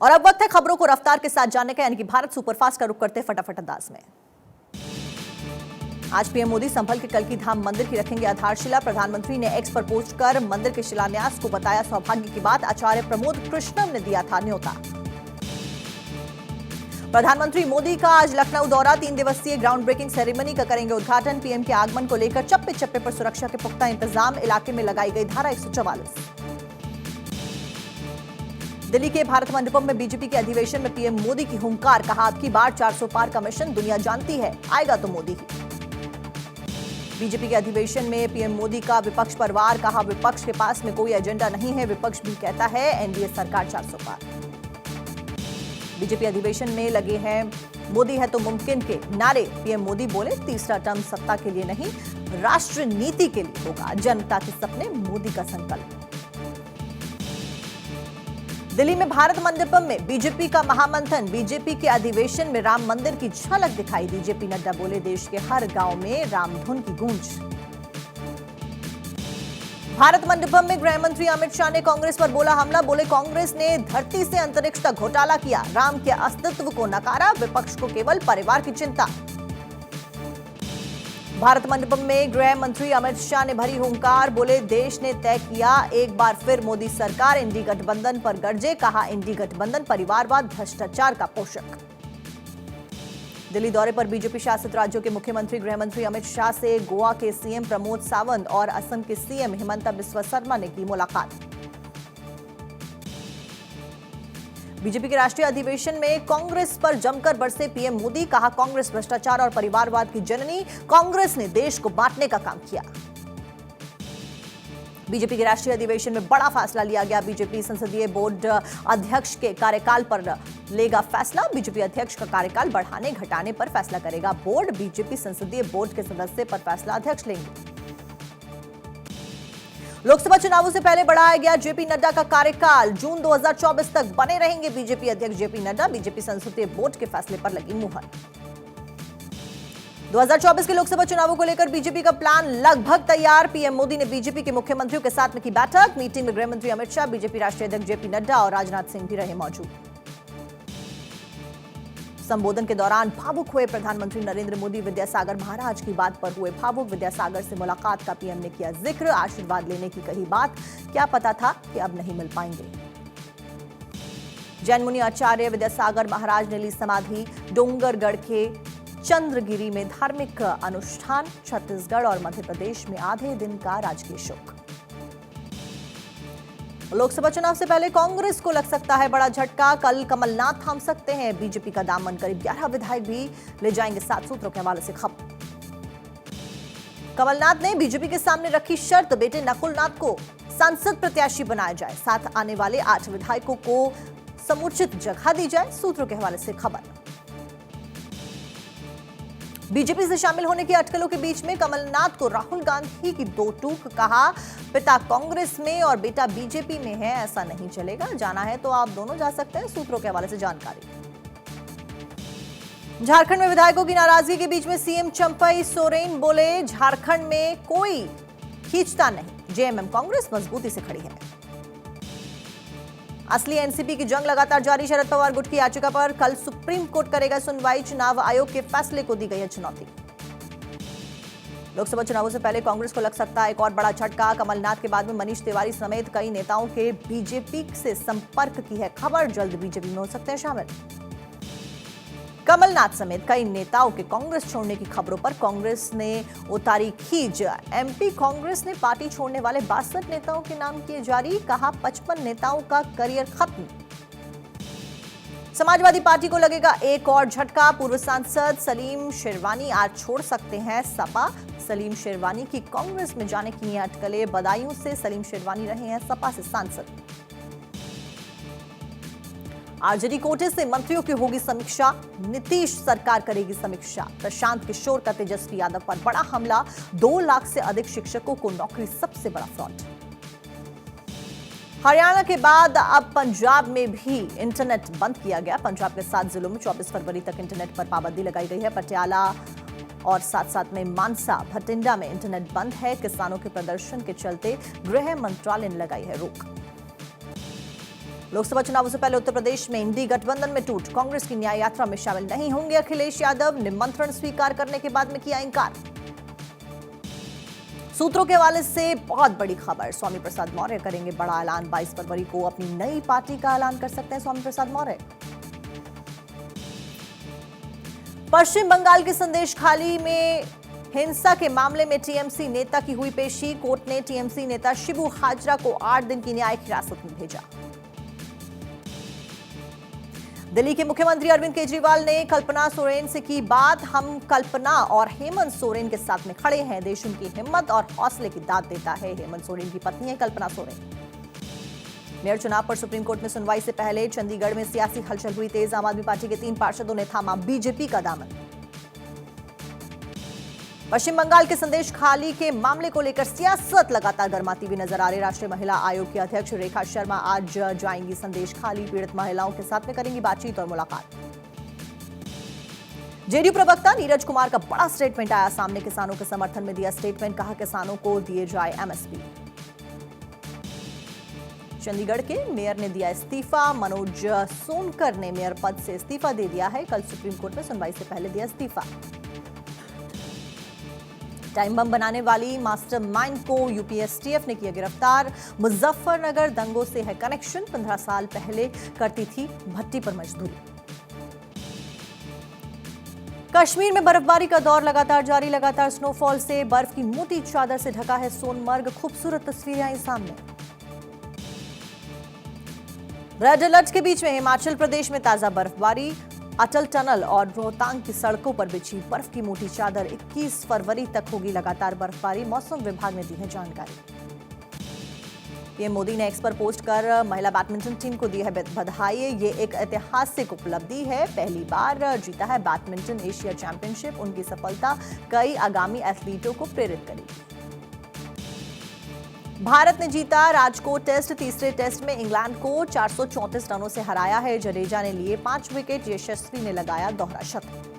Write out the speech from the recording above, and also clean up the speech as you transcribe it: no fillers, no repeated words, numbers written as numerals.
और अब वक्त है खबरों को रफ्तार के साथ जानने का, यानी कि भारत सुपरफास्ट का रुख करते हैं फटाफट अंदाज में। आज पीएम मोदी संभल के कल्की धाम मंदिर की रखेंगे आधारशिला। प्रधानमंत्री ने एक्स पर पोस्ट कर मंदिर के शिलान्यास को बताया सौभाग्य की बात। आचार्य प्रमोद कृष्णम ने दिया था न्योता। प्रधानमंत्री मोदी का आज लखनऊ दौरा, 3 दिवसीय ग्राउंड ब्रेकिंग सेरेमनी का करेंगे उद्घाटन। पीएम के आगमन को लेकर चप्पे चप्पे पर सुरक्षा के पुख्ता इंतजाम, इलाके में लगाई गई धारा 144। दिल्ली के भारत मंडपम में बीजेपी के अधिवेशन में पीएम मोदी की हुंकार, कहा अब की बार 400 पार का मिशन दुनिया जानती है, आएगा तो मोदी ही। बीजेपी के अधिवेशन में पीएम मोदी का विपक्ष पर वार, कहा विपक्ष के पास में कोई एजेंडा नहीं है, विपक्ष भी कहता है एनडीए सरकार 400 पार। बीजेपी अधिवेशन में लगे हैं मोदी है तो मुमकिन के नारे। पीएम मोदी बोले तीसरा टर्म सत्ता के लिए नहीं, राष्ट्र नीति के लिए होगा, जनता के सपने मोदी का संकल्प। दिल्ली में भारत मंडपम में बीजेपी का महामंथन, बीजेपी के अधिवेशन में राम मंदिर की झलक दिखाई दी। जेपी नड्डा बोले देश के हर गांव में रामधुन की गूंज। भारत मंडपम में गृह मंत्री अमित शाह ने कांग्रेस पर बोला हमला, बोले कांग्रेस ने धरती से अंतरिक्ष तक घोटाला किया, राम के अस्तित्व को नकारा, विपक्ष को केवल परिवार की चिंता। भारत मंडपम में गृह मंत्री अमित शाह ने भरी हुंकार, बोले देश ने तय किया एक बार फिर मोदी सरकार, इंडी गठबंधन पर गरजे, कहा इंडी गठबंधन परिवारवाद भ्रष्टाचार का पोषक। दिल्ली दौरे पर बीजेपी शासित राज्यों के मुख्यमंत्री गृह मंत्री अमित शाह से गोवा के सीएम प्रमोद सावंत और असम के सीएम हिमंता बिस्वा शर्मा ने की मुलाकात। बीजेपी के राष्ट्रीय अधिवेशन में कांग्रेस पर जमकर बरसे पीएम मोदी, कहा कांग्रेस भ्रष्टाचार और परिवारवाद की जननी, कांग्रेस ने देश को बांटने का काम किया। बीजेपी के राष्ट्रीय अधिवेशन में बड़ा फैसला लिया गया, बीजेपी संसदीय बोर्ड अध्यक्ष के कार्यकाल पर लेगा फैसला। बीजेपी अध्यक्ष का कार्यकाल बढ़ाने घटाने पर फैसला करेगा बोर्ड, बीजेपी संसदीय बोर्ड के सदस्य पर फैसला अध्यक्ष लेंगे। लोकसभा चुनावों से पहले बढ़ाया गया जेपी नड्डा का कार्यकाल, जून 2024 तक बने रहेंगे बीजेपी अध्यक्ष जेपी नड्डा, बीजेपी संसदीय बोर्ड के फैसले पर लगी मुहर। 2024 के लोकसभा चुनावों को लेकर बीजेपी का प्लान लगभग तैयार, पीएम मोदी ने बीजेपी के मुख्यमंत्रियों के साथ में की बैठक। मीटिंग में गृह मंत्री अमित शाह, बीजेपी राष्ट्रीय अध्यक्ष जेपी नड्डा और राजनाथ सिंह भी रहे मौजूद। संबोधन के दौरान भावुक हुए प्रधानमंत्री नरेंद्र मोदी, विद्यासागर महाराज की बात पर हुए भावुक, विद्यासागर से मुलाकात का पीएम ने किया जिक्र, आशीर्वाद लेने की कही बात, क्या पता था कि अब नहीं मिल पाएंगे। जैन मुनि आचार्य विद्यासागर महाराज ने ली समाधि, डोंगरगढ़ के चंद्रगिरी में धार्मिक अनुष्ठान, छत्तीसगढ़ और मध्य प्रदेश में आधे दिन का राजकीय शोक। लोकसभा चुनाव से पहले कांग्रेस को लग सकता है बड़ा झटका, कल कमलनाथ थाम सकते हैं बीजेपी का दामन, करीब 11 विधायक भी ले जाएंगे, 7 सूत्रों के हवाले से खबर। कमलनाथ ने बीजेपी के सामने रखी शर्त, बेटे नकुलनाथ को सांसद प्रत्याशी बनाया जाए, साथ आने वाले 8 विधायकों को समुचित जगह दी जाए, सूत्रों के हवाले से खबर। बीजेपी से शामिल होने की अटकलों के बीच में कमलनाथ को राहुल गांधी की दो टूक, कहा पिता कांग्रेस में और बेटा बीजेपी में है, ऐसा नहीं चलेगा, जाना है तो आप दोनों जा सकते हैं, सूत्रों के हवाले से जानकारी। झारखंड में विधायकों की नाराजगी के बीच में सीएम चंपई सोरेन बोले झारखंड में कोई खींचता नहीं, जेएमएम कांग्रेस मजबूती से खड़ी है। असली एनसीपी की जंग लगातार जारी, शरद पवार गुट की याचिका पर कल सुप्रीम कोर्ट करेगा सुनवाई, चुनाव आयोग के फैसले को दी गई है चुनौती। लोकसभा चुनावों से पहले कांग्रेस को लग सकता है एक और बड़ा झटका, कमलनाथ के बाद में मनीष तिवारी समेत कई नेताओं के बीजेपी से संपर्क की है खबर, जल्द बीजेपी में हो सकते हैं शामिल। कमलनाथ समेत कई नेताओं के कांग्रेस छोड़ने की खबरों पर कांग्रेस ने उतारी खींच, एमपी कांग्रेस ने पार्टी छोड़ने वाले 62 नेताओं के नाम किए जारी, कहा 55 नेताओं का करियर खत्म। समाजवादी पार्टी को लगेगा एक और झटका, पूर्व सांसद सलीम शेरवानी आज छोड़ सकते हैं सपा, सलीम शेरवानी की कांग्रेस में जाने की अटकलें, बदायूं से सलीम शेरवानी रहे हैं सपा से सांसद। आरजेडी कोटे से मंत्रियों की होगी समीक्षा, नीतीश सरकार करेगी समीक्षा। प्रशांत किशोर का तेजस्वी यादव पर बड़ा हमला, 2 लाख से अधिक शिक्षकों को नौकरी, सबसे बड़ा फ्रॉड। हरियाणा के बाद अब पंजाब में भी इंटरनेट बंद किया गया, पंजाब के 7 जिलों में 24 फरवरी तक इंटरनेट पर पाबंदी लगाई गई है। पटियाला और साथ साथ में मानसा, भटिंडा में इंटरनेट बंद है, किसानों के प्रदर्शन के चलते गृह मंत्रालय ने लगाई है रोक। लोकसभा चुनावों से पहले उत्तर प्रदेश में इंडी गठबंधन में टूट, कांग्रेस की न्याय यात्रा में शामिल नहीं होंगे अखिलेश यादव, निमंत्रण स्वीकार करने के बाद में किया इंकार। सूत्रों के हवाले से बहुत बड़ी खबर, स्वामी प्रसाद मौर्य करेंगे बड़ा ऐलान, 22 फरवरी को अपनी नई पार्टी का ऐलान कर सकते हैं स्वामी प्रसाद मौर्य। पश्चिम बंगाल के संदेश खाली में हिंसा के मामले में टीएमसी नेता की हुई पेशी, कोर्ट ने टीएमसी नेता शिबू हाजरा को 8 दिन की न्यायिक हिरासत में भेजा। दिल्ली के मुख्यमंत्री अरविंद केजरीवाल ने कल्पना सोरेन से की बात, हम कल्पना और हेमंत सोरेन के साथ में खड़े हैं, देश उनकी हिम्मत और हौसले की दाद देता है। हेमंत सोरेन की पत्नी है कल्पना सोरेन। मेयर चुनाव पर सुप्रीम कोर्ट में सुनवाई से पहले चंडीगढ़ में सियासी हलचल हुई तेज, आम आदमी पार्टी के 3 पार्षदों ने थामा बीजेपी का दामन। पश्चिम बंगाल के संदेश खाली के मामले को लेकर सियासत लगातार गर्माती हुई नजर आ रही। राष्ट्रीय महिला आयोग की अध्यक्ष रेखा शर्मा आज जाएंगी संदेश खाली, पीड़ित महिलाओं के साथ में करेंगी बातचीत और मुलाकात। जेडीयू प्रवक्ता नीरज कुमार का बड़ा स्टेटमेंट आया सामने, किसानों के समर्थन में दिया स्टेटमेंट, कहा किसानों को दिए जाए एमएसपी। चंडीगढ़ के मेयर ने दिया इस्तीफा, मनोज सोनकर ने मेयर पद से इस्तीफा दे दिया है, कल सुप्रीम कोर्ट में सुनवाई से पहले दिया इस्तीफा। टाइम बम बनाने वाली मास्टरमाइंड को यूपीएसटीएफ ने किया गिरफ्तार, मुजफ्फरनगर दंगों से है कनेक्शन, 15 साल पहले करती थी भट्टी पर मजदूरी। कश्मीर में बर्फबारी का दौर लगातार जारी, लगातार स्नोफॉल से बर्फ की मोटी चादर से ढका है सोनमर्ग, खूबसूरत तस्वीरें आई सामने। रेड अलर्ट के बीच में हिमाचल प्रदेश में ताजा बर्फबारी, अटल टनल और रोहतांग की सड़कों पर बिछी बर्फ की मोटी चादर, 21 फरवरी तक होगी लगातार बर्फबारी, मौसम विभाग ने दी है जानकारी। पीएम मोदी ने एक्स पर पोस्ट कर महिला बैडमिंटन टीम को दी है बधाई, ये एक ऐतिहासिक उपलब्धि है, पहली बार जीता है बैडमिंटन एशिया चैंपियनशिप, उनकी सफलता कई आगामी एथलीटों को प्रेरित करेगी। भारत ने जीता राजकोट टेस्ट, तीसरे टेस्ट में इंग्लैंड को 434 रनों से हराया है, जडेजा ने लिए 5 विकेट, यशस्वी ने लगाया दोहरा शतक।